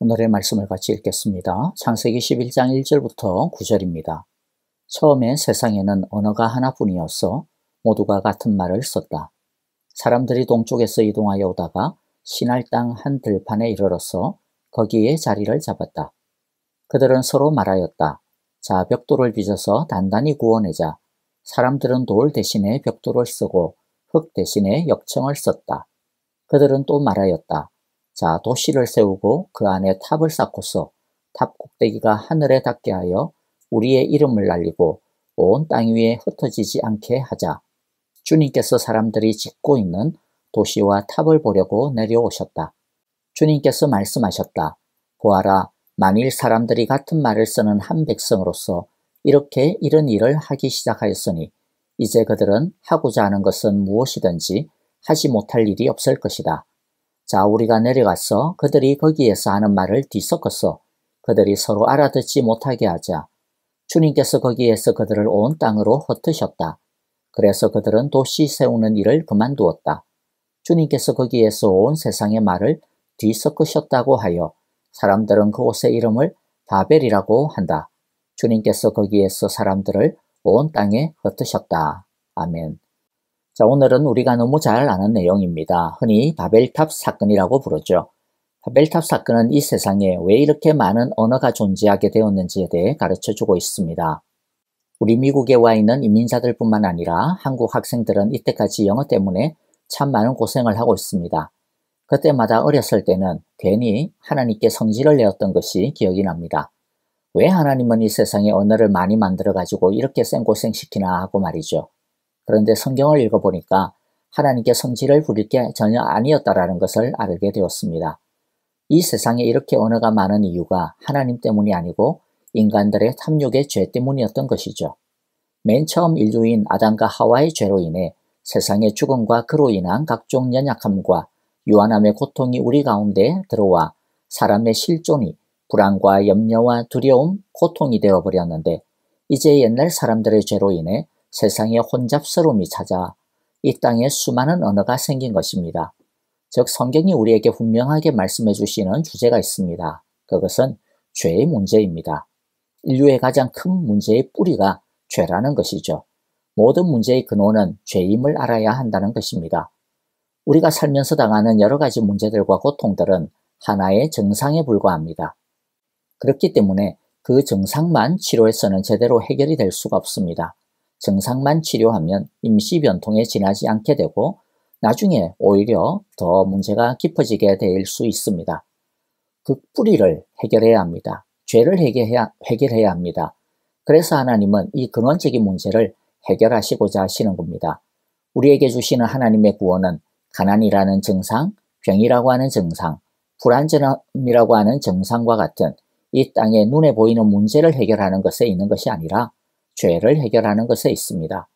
오늘의 말씀을 같이 읽겠습니다. 창세기 11장 1절부터 9절입니다. 처음에 세상에는 언어가 하나뿐이었어 모두가 같은 말을 썼다. 사람들이 동쪽에서 이동하여 오다가 시날 땅 한 들판에 이르러서 거기에 자리를 잡았다. 그들은 서로 말하였다. 자, 벽돌을 빚어서 단단히 구워내자. 사람들은 돌 대신에 벽돌을 쓰고 흙 대신에 역청을 썼다. 그들은 또 말하였다. 자, 도시를 세우고 그 안에 탑을 쌓고서 탑 꼭대기가 하늘에 닿게 하여 우리의 이름을 날리고 온 땅 위에 흩어지지 않게 하자. 주님께서 사람들이 짓고 있는 도시와 탑을 보려고 내려오셨다. 주님께서 말씀하셨다. 보아라, 만일 사람들이 같은 말을 쓰는 한 백성으로서 이렇게 이런 일을 하기 시작하였으니 이제 그들은 하고자 하는 것은 무엇이든지 하지 못할 일이 없을 것이다. 자, 우리가 내려가서 그들이 거기에서 하는 말을 뒤섞어서 그들이 서로 알아듣지 못하게 하자. 주님께서 거기에서 그들을 온 땅으로 흩으셨다. 그래서 그들은 도시 세우는 일을 그만두었다. 주님께서 거기에서 온 세상의 말을 뒤섞으셨다고 하여 사람들은 그곳의 이름을 바벨이라고 한다. 주님께서 거기에서 사람들을 온 땅에 흩으셨다. 아멘. 자, 오늘은 우리가 너무 잘 아는 내용입니다. 흔히 바벨탑 사건이라고 부르죠. 바벨탑 사건은 이 세상에 왜 이렇게 많은 언어가 존재하게 되었는지에 대해 가르쳐주고 있습니다. 우리 미국에 와 있는 이민자들뿐만 아니라 한국 학생들은 이때까지 영어 때문에 참 많은 고생을 하고 있습니다. 그때마다 어렸을 때는 괜히 하나님께 성질을 내었던 것이 기억이 납니다. 왜 하나님은 이 세상에 언어를 많이 만들어가지고 이렇게 생고생시키나 하고 말이죠. 그런데 성경을 읽어보니까 하나님께 성질을 부릴 게 전혀 아니었다라는 것을 알게 되었습니다. 이 세상에 이렇게 언어가 많은 이유가 하나님 때문이 아니고 인간들의 탐욕의 죄 때문이었던 것이죠. 맨 처음 인류인 아담과 하와의 죄로 인해 세상의 죽음과 그로 인한 각종 연약함과 유한함의 고통이 우리 가운데 들어와 사람의 실존이 불안과 염려와 두려움, 고통이 되어버렸는데 이제 옛날 사람들의 죄로 인해 세상에 혼잡스러움이 찾아 이 땅에 수많은 언어가 생긴 것입니다. 즉 성경이 우리에게 분명하게 말씀해 주시는 주제가 있습니다. 그것은 죄의 문제입니다. 인류의 가장 큰 문제의 뿌리가 죄라는 것이죠. 모든 문제의 근원은 죄임을 알아야 한다는 것입니다. 우리가 살면서 당하는 여러 가지 문제들과 고통들은 하나의 증상에 불과합니다. 그렇기 때문에 그 증상만 치료해서는 제대로 해결이 될 수가 없습니다. 증상만 치료하면 임시변통에 지나지 않게 되고 나중에 오히려 더 문제가 깊어지게 될 수 있습니다. 그 뿌리를 해결해야 합니다. 죄를 해결해야 합니다. 그래서 하나님은 이 근원적인 문제를 해결하시고자 하시는 겁니다. 우리에게 주시는 하나님의 구원은 가난이라는 증상, 병이라고 하는 증상, 불안정함이라고 하는 증상과 같은 이 땅에 눈에 보이는 문제를 해결하는 것에 있는 것이 아니라 죄를 해결하는 것에 있습니다.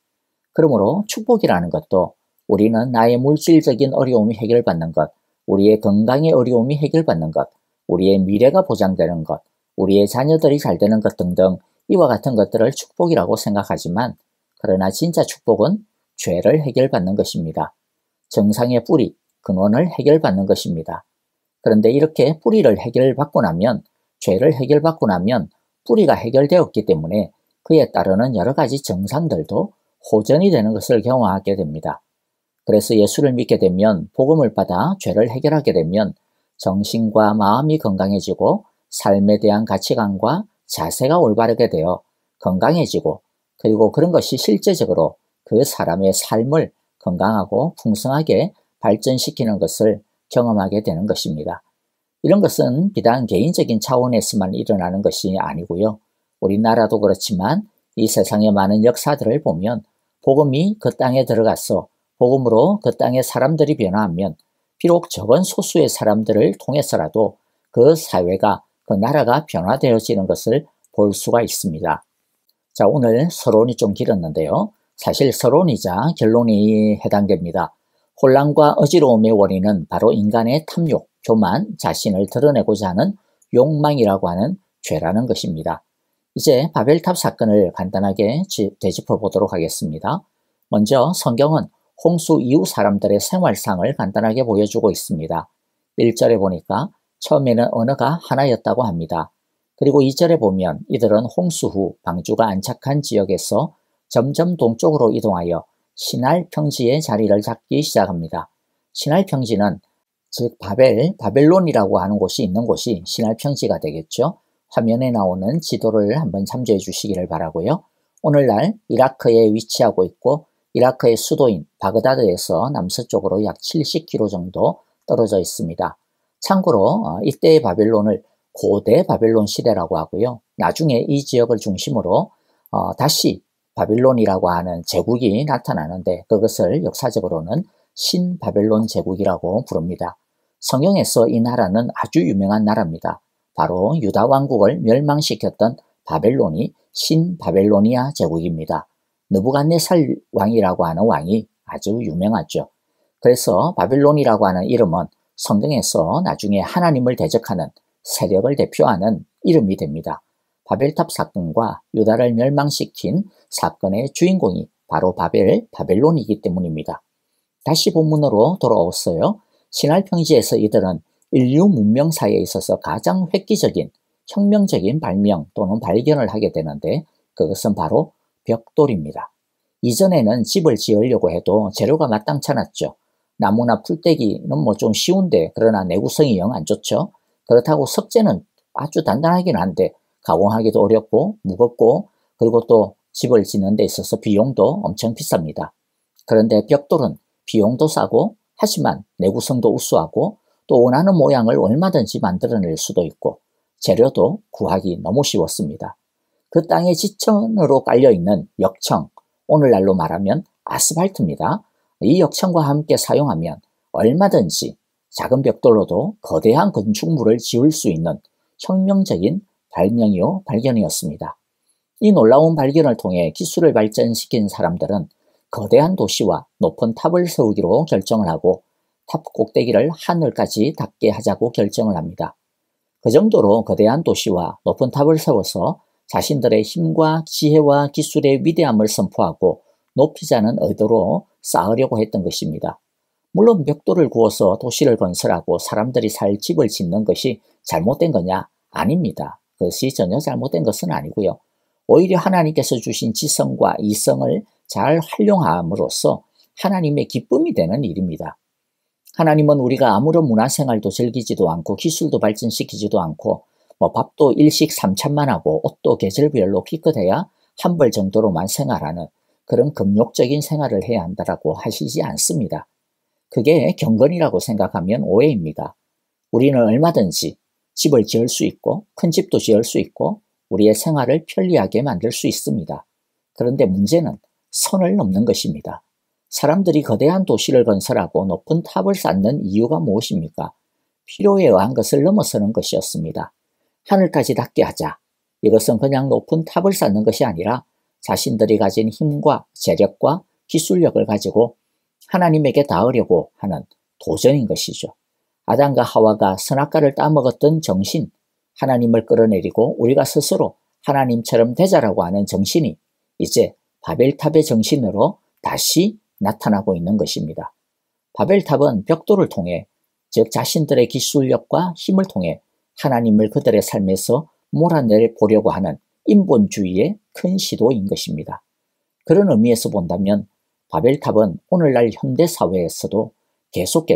그러므로 축복이라는 것도 우리는 나의 물질적인 어려움이 해결받는 것, 우리의 건강의 어려움이 해결받는 것, 우리의 미래가 보장되는 것, 우리의 자녀들이 잘 되는 것 등등 이와 같은 것들을 축복이라고 생각하지만 그러나 진짜 축복은 죄를 해결받는 것입니다. 정상의 뿌리, 근원을 해결받는 것입니다. 그런데 이렇게 뿌리를 해결받고 나면, 죄를 해결받고 나면 뿌리가 해결되었기 때문에 그에 따르는 여러 가지 증상들도 호전이 되는 것을 경험하게 됩니다. 그래서 예수를 믿게 되면 복음을 받아 죄를 해결하게 되면 정신과 마음이 건강해지고 삶에 대한 가치관과 자세가 올바르게 되어 건강해지고 그리고 그런 것이 실제적으로 그 사람의 삶을 건강하고 풍성하게 발전시키는 것을 경험하게 되는 것입니다. 이런 것은 비단 개인적인 차원에서만 일어나는 것이 아니고요. 우리나라도 그렇지만 이 세상의 많은 역사들을 보면 복음이 그 땅에 들어가서 복음으로 그 땅의 사람들이 변화하면 비록 적은 소수의 사람들을 통해서라도 그 사회가 그 나라가 변화되어지는 것을 볼 수가 있습니다. 자, 오늘 서론이 좀 길었는데요. 사실 서론이자 결론이 해당됩니다. 혼란과 어지러움의 원인은 바로 인간의 탐욕, 교만, 자신을 드러내고자 하는 욕망이라고 하는 죄라는 것입니다. 이제 바벨탑 사건을 간단하게 되짚어 보도록 하겠습니다. 먼저 성경은 홍수 이후 사람들의 생활상을 간단하게 보여주고 있습니다. 1절에 보니까 처음에는 언어가 하나였다고 합니다. 그리고 2절에 보면 이들은 홍수 후 방주가 안착한 지역에서 점점 동쪽으로 이동하여 시날 평지의 자리를 잡기 시작합니다. 시날 평지는 즉 바벨론이라고 하는 곳이 있는 곳이 시날 평지가 되겠죠. 화면에 나오는 지도를 한번 참조해 주시기를 바라고요. 오늘날 이라크에 위치하고 있고 이라크의 수도인 바그다드에서 남서쪽으로 약 70km 정도 떨어져 있습니다. 참고로 이때의 바벨론을 고대 바벨론 시대라고 하고요. 나중에 이 지역을 중심으로 다시 바벨론이라고 하는 제국이 나타나는데 그것을 역사적으로는 신바벨론 제국이라고 부릅니다. 성경에서 이 나라는 아주 유명한 나라입니다. 바로 유다 왕국을 멸망시켰던 바벨론이 신바벨로니아 제국입니다. 느부갓네살 왕이라고 하는 왕이 아주 유명하죠. 그래서 바벨론이라고 하는 이름은 성경에서 나중에 하나님을 대적하는 세력을 대표하는 이름이 됩니다. 바벨탑 사건과 유다를 멸망시킨 사건의 주인공이 바로 바벨론이기 때문입니다. 다시 본문으로 돌아왔어요. 시날 평지에서 이들은 인류 문명사에 있어서 가장 획기적인 혁명적인 발명 또는 발견을 하게 되는데 그것은 바로 벽돌입니다. 이전에는 집을 지으려고 해도 재료가 마땅치 않았죠. 나무나 풀떼기는 뭐 좀 쉬운데 그러나 내구성이 영 안 좋죠. 그렇다고 석재는 아주 단단하긴 한데 가공하기도 어렵고 무겁고 그리고 또 집을 짓는 데 있어서 비용도 엄청 비쌉니다. 그런데 벽돌은 비용도 싸고 하지만 내구성도 우수하고 또 원하는 모양을 얼마든지 만들어낼 수도 있고 재료도 구하기 너무 쉬웠습니다. 그 땅의 지천으로 깔려있는 역청, 오늘날로 말하면 아스팔트입니다. 이 역청과 함께 사용하면 얼마든지 작은 벽돌로도 거대한 건축물을 지을 수 있는 혁명적인 발견이었습니다. 이 놀라운 발견을 통해 기술을 발전시킨 사람들은 거대한 도시와 높은 탑을 세우기로 결정을 하고 탑 꼭대기를 하늘까지 닿게 하자고 결정을 합니다. 그 정도로 거대한 도시와 높은 탑을 세워서 자신들의 힘과 지혜와 기술의 위대함을 선포하고 높이자는 의도로 쌓으려고 했던 것입니다. 물론 벽돌을 구워서 도시를 건설하고 사람들이 살 집을 짓는 것이 잘못된 거냐? 아닙니다. 그것이 전혀 잘못된 것은 아니고요. 오히려 하나님께서 주신 지성과 이성을 잘 활용함으로써 하나님의 기쁨이 되는 일입니다. 하나님은 우리가 아무런 문화생활도 즐기지도 않고 기술도 발전시키지도 않고 밥도 일식 삼찬만 하고 옷도 계절별로 기껏해야 한 벌 정도로만 생활하는 그런 금욕적인 생활을 해야 한다고 하시지 않습니다. 그게 경건이라고 생각하면 오해입니다. 우리는 얼마든지 집을 지을 수 있고 큰 집도 지을 수 있고 우리의 생활을 편리하게 만들 수 있습니다. 그런데 문제는 선을 넘는 것입니다. 사람들이 거대한 도시를 건설하고 높은 탑을 쌓는 이유가 무엇입니까? 필요에 의한 것을 넘어서는 것이었습니다. 하늘까지 닿게 하자. 이것은 그냥 높은 탑을 쌓는 것이 아니라 자신들이 가진 힘과 재력과 기술력을 가지고 하나님에게 닿으려고 하는 도전인 것이죠. 아담과 하와가 선악과를 따먹었던 정신, 하나님을 끌어내리고 우리가 스스로 하나님처럼 되자라고 하는 정신이 이제 바벨탑의 정신으로 다시 나타나고 있는 것입니다. 바벨탑은 벽돌을 통해 즉 자신들의 기술력과 힘을 통해 하나님을 그들의 삶에서 몰아내보려고 하는 인본주의의 큰 시도인 것입니다. 그런 의미에서 본다면 바벨탑은 오늘날 현대사회에서도 계속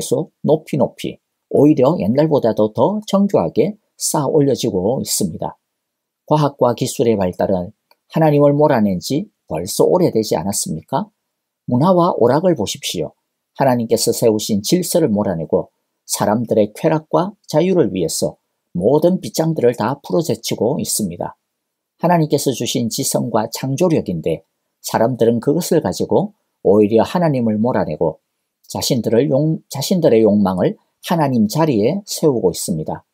높이 오히려 옛날보다도 더 정교하게 쌓아 올려지고 있습니다. 과학과 기술의 발달은 하나님을 몰아낸 지 벌써 오래되지 않았습니까? 문화와 오락을 보십시오. 하나님께서 세우신 질서를 몰아내고 사람들의 쾌락과 자유를 위해서 모든 빗장들을 다 풀어제치고 있습니다. 하나님께서 주신 지성과 창조력인데 사람들은 그것을 가지고 오히려 하나님을 몰아내고 자신들의 욕망을 하나님 자리에 세우고 있습니다.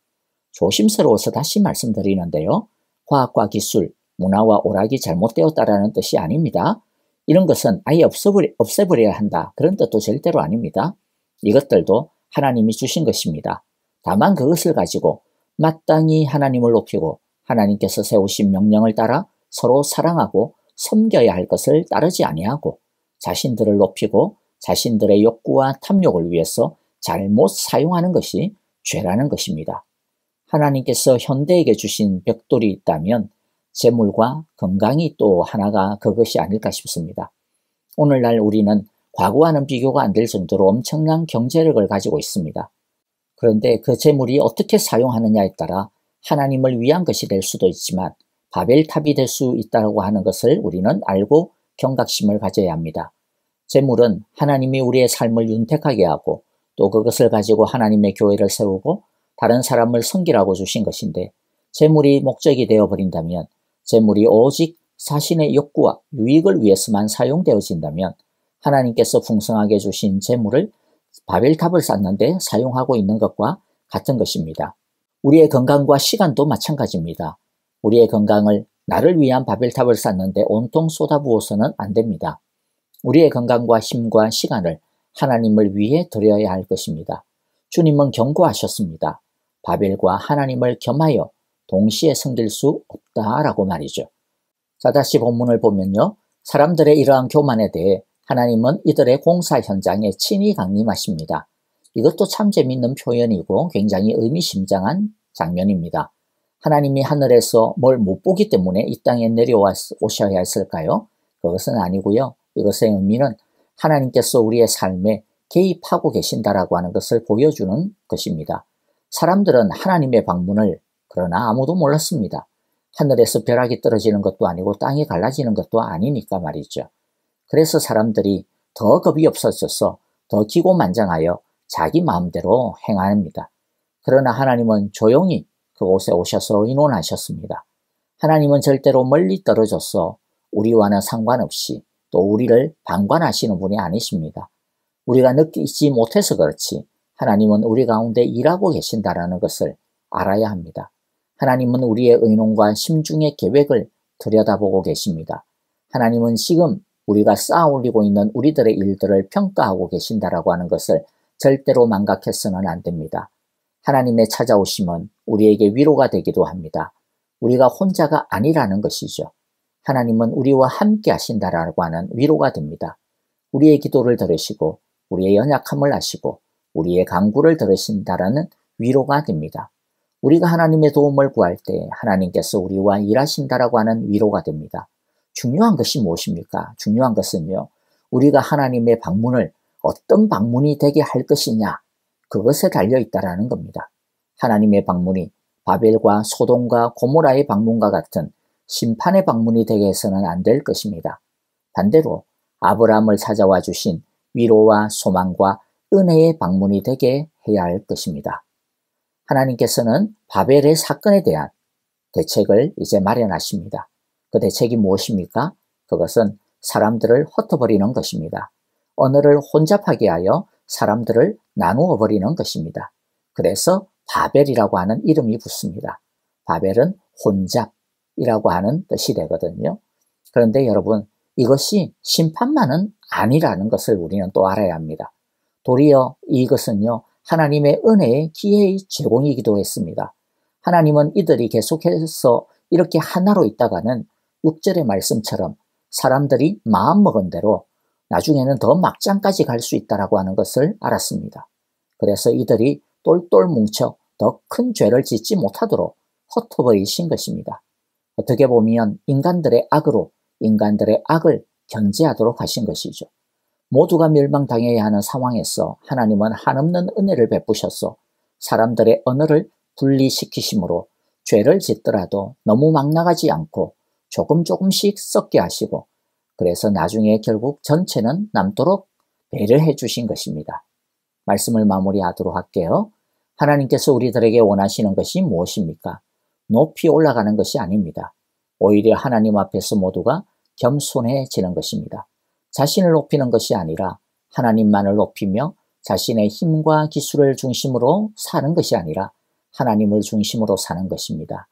조심스러워서 다시 말씀드리는데요. 과학과 기술, 문화와 오락이 잘못되었다라는 뜻이 아닙니다. 이런 것은 아예 없애버려야 한다. 그런 뜻도 절대로 아닙니다. 이것들도 하나님이 주신 것입니다. 다만 그것을 가지고 마땅히 하나님을 높이고 하나님께서 세우신 명령을 따라 서로 사랑하고 섬겨야 할 것을 따르지 아니하고 자신들을 높이고 자신들의 욕구와 탐욕을 위해서 잘못 사용하는 것이 죄라는 것입니다. 하나님께서 현대에게 주신 벽돌이 있다면 재물과 건강이 또 하나가 그것이 아닐까 싶습니다. 오늘날 우리는 과거와는 비교가 안 될 정도로 엄청난 경제력을 가지고 있습니다. 그런데 그 재물이 어떻게 사용하느냐에 따라 하나님을 위한 것이 될 수도 있지만 바벨탑이 될 수 있다고 하는 것을 우리는 알고 경각심을 가져야 합니다. 재물은 하나님이 우리의 삶을 윤택하게 하고 또 그것을 가지고 하나님의 교회를 세우고 다른 사람을 섬기라고 주신 것인데, 재물이 목적이 되어버린다면, 재물이 오직 자신의 욕구와 유익을 위해서만 사용되어진다면 하나님께서 풍성하게 주신 재물을 바벨탑을 쌓는데 사용하고 있는 것과 같은 것입니다. 우리의 건강과 시간도 마찬가지입니다. 우리의 건강을 나를 위한 바벨탑을 쌓는데 온통 쏟아부어서는 안 됩니다. 우리의 건강과 힘과 시간을 하나님을 위해 드려야 할 것입니다. 주님은 경고하셨습니다. 바벨과 하나님을 겸하여 동시에 섬길 수 없다라고 말이죠. 자, 다시 본문을 보면요. 사람들의 이러한 교만에 대해 하나님은 이들의 공사 현장에 친히 강림하십니다. 이것도 참 재미있는 표현이고 굉장히 의미심장한 장면입니다. 하나님이 하늘에서 뭘 못 보기 때문에 이 땅에 내려오셔야 했을까요? 그것은 아니고요. 이것의 의미는 하나님께서 우리의 삶에 개입하고 계신다라고 하는 것을 보여주는 것입니다. 사람들은 하나님의 방문을 그러나 아무도 몰랐습니다. 하늘에서 벼락이 떨어지는 것도 아니고 땅이 갈라지는 것도 아니니까 말이죠. 그래서 사람들이 더 겁이 없어져서 더 기고만장하여 자기 마음대로 행합니다. 그러나 하나님은 조용히 그곳에 오셔서 의논하셨습니다. 하나님은 절대로 멀리 떨어져서 우리와는 상관없이 또 우리를 방관하시는 분이 아니십니다. 우리가 느끼지 못해서 그렇지 하나님은 우리 가운데 일하고 계신다라는 것을 알아야 합니다. 하나님은 우리의 의논과 심중의 계획을 들여다보고 계십니다. 하나님은 지금 우리가 쌓아 올리고 있는 우리들의 일들을 평가하고 계신다라고 하는 것을 절대로 망각해서는 안 됩니다. 하나님의 찾아오심은 우리에게 위로가 되기도 합니다. 우리가 혼자가 아니라는 것이죠. 하나님은 우리와 함께 하신다라고 하는 위로가 됩니다. 우리의 기도를 들으시고 우리의 연약함을 아시고 우리의 간구를 들으신다라는 위로가 됩니다. 우리가 하나님의 도움을 구할 때 하나님께서 우리와 일하신다라고 하는 위로가 됩니다. 중요한 것이 무엇입니까? 중요한 것은요, 우리가 하나님의 방문을 어떤 방문이 되게 할 것이냐, 그것에 달려있다라는 겁니다. 하나님의 방문이 바벨과 소돔과 고모라의 방문과 같은 심판의 방문이 되게 해서는 안 될 것입니다. 반대로 아브라함을 찾아와 주신 위로와 소망과 은혜의 방문이 되게 해야 할 것입니다. 하나님께서는 바벨의 사건에 대한 대책을 이제 마련하십니다. 그 대책이 무엇입니까? 그것은 사람들을 흩어버리는 것입니다. 언어를 혼잡하게 하여 사람들을 나누어 버리는 것입니다. 그래서 바벨이라고 하는 이름이 붙습니다. 바벨은 혼잡이라고 하는 뜻이 되거든요. 그런데 여러분, 이것이 심판만은 아니라는 것을 우리는 또 알아야 합니다. 도리어 이것은요, 하나님의 은혜의 기회의 제공이기도 했습니다. 하나님은 이들이 계속해서 이렇게 하나로 있다가는 6절의 말씀처럼 사람들이 마음먹은 대로 나중에는 더 막장까지 갈 수 있다라고 하는 것을 알았습니다. 그래서 이들이 똘똘 뭉쳐 더 큰 죄를 짓지 못하도록 흩어버리신 것입니다. 어떻게 보면 인간들의 악으로 인간들의 악을 견제하도록 하신 것이죠. 모두가 멸망당해야 하는 상황에서 하나님은 한없는 은혜를 베푸셔서 사람들의 언어를 분리시키심으로 죄를 짓더라도 너무 막 나가지 않고 조금씩 썩게 하시고, 그래서 나중에 결국 전체는 남도록 배려해 주신 것입니다. 말씀을 마무리하도록 할게요. 하나님께서 우리들에게 원하시는 것이 무엇입니까? 높이 올라가는 것이 아닙니다. 오히려 하나님 앞에서 모두가 겸손해지는 것입니다. 자신을 높이는 것이 아니라 하나님만을 높이며 자신의 힘과 기술을 중심으로 사는 것이 아니라 하나님을 중심으로 사는 것입니다.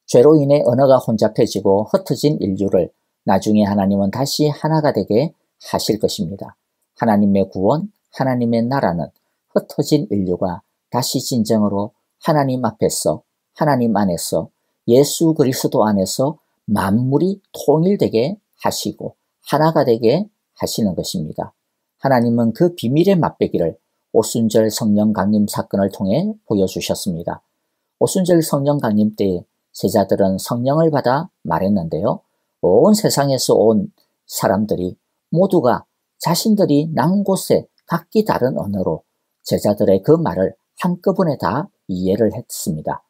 죄로 인해 언어가 혼잡해지고 흩어진 인류를 나중에 하나님은 다시 하나가 되게 하실 것입니다. 하나님의 구원, 하나님의 나라는 흩어진 인류가 다시 진정으로 하나님 앞에서, 하나님 안에서, 예수 그리스도 안에서 만물이 통일되게 하시고 하나가 되게 하시는 것입니다. 하나님은 그 비밀의 맛배기를 오순절 성령 강림 사건을 통해 보여주셨습니다. 오순절 성령 강림 때 제자들은 성령을 받아 말했는데요. 온 세상에서 온 사람들이 모두가 자신들이 난 곳에 각기 다른 언어로 제자들의 그 말을 한꺼번에 다 이해를 했습니다.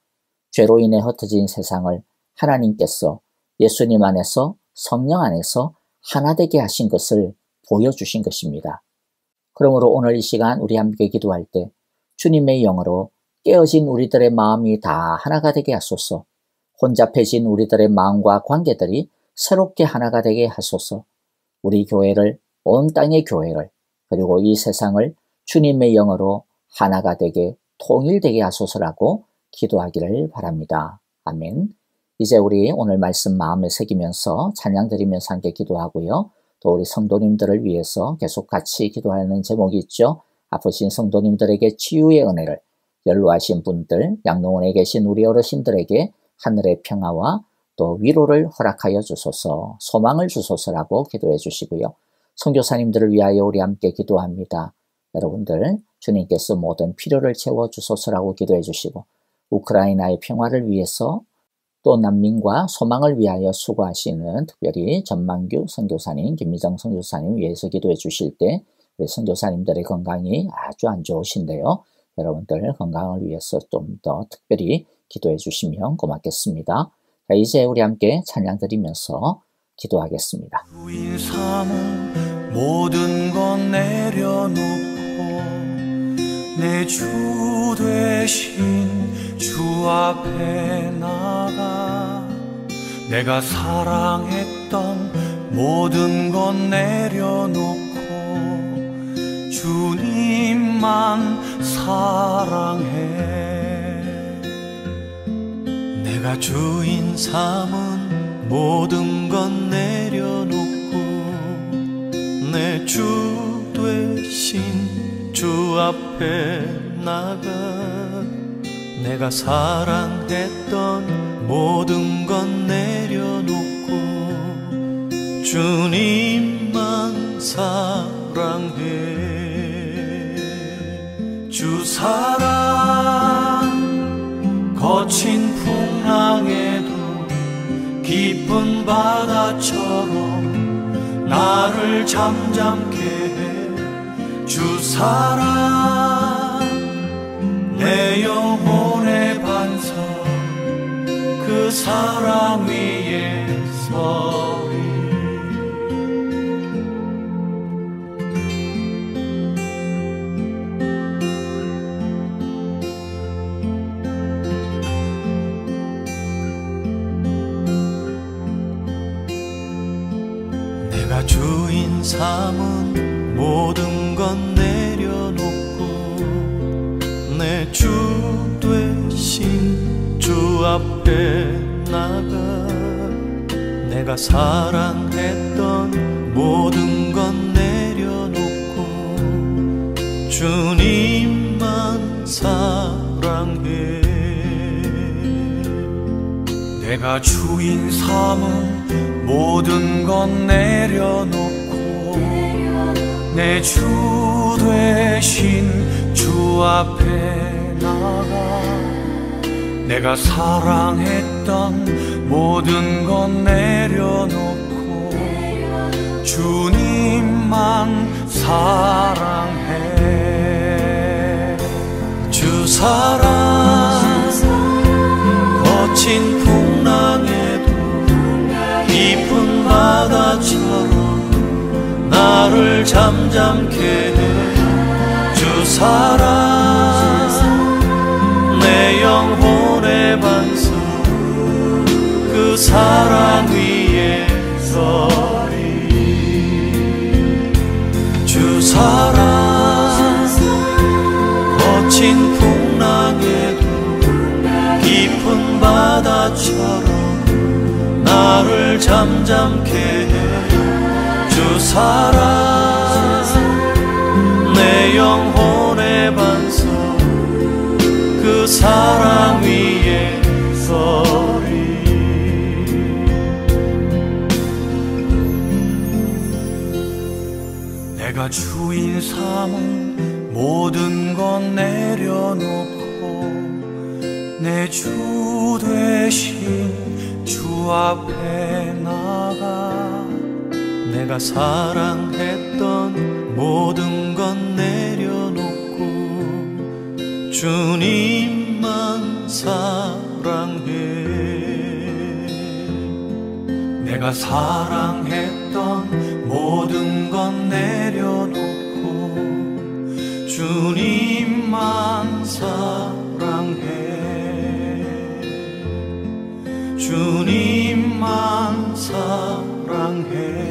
죄로 인해 흩어진 세상을 하나님께서 예수님 안에서 성령 안에서 하나 되게 하신 것을 보여주신 것입니다. 그러므로 오늘 이 시간 우리 함께 기도할 때 주님의 영으로 깨어진 우리들의 마음이 다 하나가 되게 하소서. 혼잡해진 우리들의 마음과 관계들이 새롭게 하나가 되게 하소서. 우리 교회를, 온 땅의 교회를, 그리고 이 세상을 주님의 영으로 하나가 되게 통일되게 하소서라고 기도하기를 바랍니다. 아멘. 이제 우리 오늘 말씀 마음에 새기면서 찬양 드리면서 함께 기도하고요. 또 우리 성도님들을 위해서 계속 같이 기도하는 제목이 있죠. 아프신 성도님들에게 치유의 은혜를, 연로하신 분들, 양로원에 계신 우리 어르신들에게 하늘의 평화와 또 위로를 허락하여 주소서, 소망을 주소서라고 기도해 주시고요. 선교사님들을 위하여 우리 함께 기도합니다. 여러분들 주님께서 모든 필요를 채워주소서라고 기도해 주시고, 우크라이나의 평화를 위해서 또 난민과 소망을 위하여 수고하시는 특별히 전만규 선교사님, 김미정 선교사님 위해서 기도해 주실 때 우리 선교사님들의 건강이 아주 안 좋으신데요. 여러분들 건강을 위해서 좀 더 특별히 기도해 주시면 고맙겠습니다. 자, 이제 우리 함께 찬양 드리면서 기도하겠습니다. 주인 삼은 모든 것 내려놓고 내 주 되신 주 앞에 나가 내가 사랑했던 모든 것 내려놓고 주님만 사랑해. 내가 주인 삼은 모든 것 내려놓고 내 주 되신 주 앞에 나가 내가 사랑했던 모든 것 내려놓고 주님만 사랑해. 주 사랑 거친 풍랑에도 깊은 바다처럼 나를 잠잠케 해. 주 사랑 내 영혼의 반석 그 사랑 위에 서리. 내가 주인 삼은 모든 것 내려놓고 내 주 되신 주 앞에 나가 내가 사랑했던 모든 것 내려놓고 주님만 사랑해. 내가 주인 삼은 모든 것 내려놓고 내 주 되신 주 앞에 나가 내가 사랑했던 모든 것 내려놓고 주님만 사랑해. 주 사랑 거친 풍랑에도 깊은 바다처럼 나를 잠잠케 해. 주 사랑 내 영혼의 반석 그 사랑 위에 서리. 주 사랑 거친 풍랑에도 깊은 바다처럼 나를 잠잠케 해. 주 사랑 내 영혼의 반석 그 사랑 위에 서리. 내가 주인 삼은 모든 것 내려놓고 내 주 되신 주 앞에 나가 내가 사랑했던 모든 건 내려놓고 주님만 사랑해. 내가 사랑했던 모든 건 내려놓고 주님만 사랑해. 주님만 사랑해.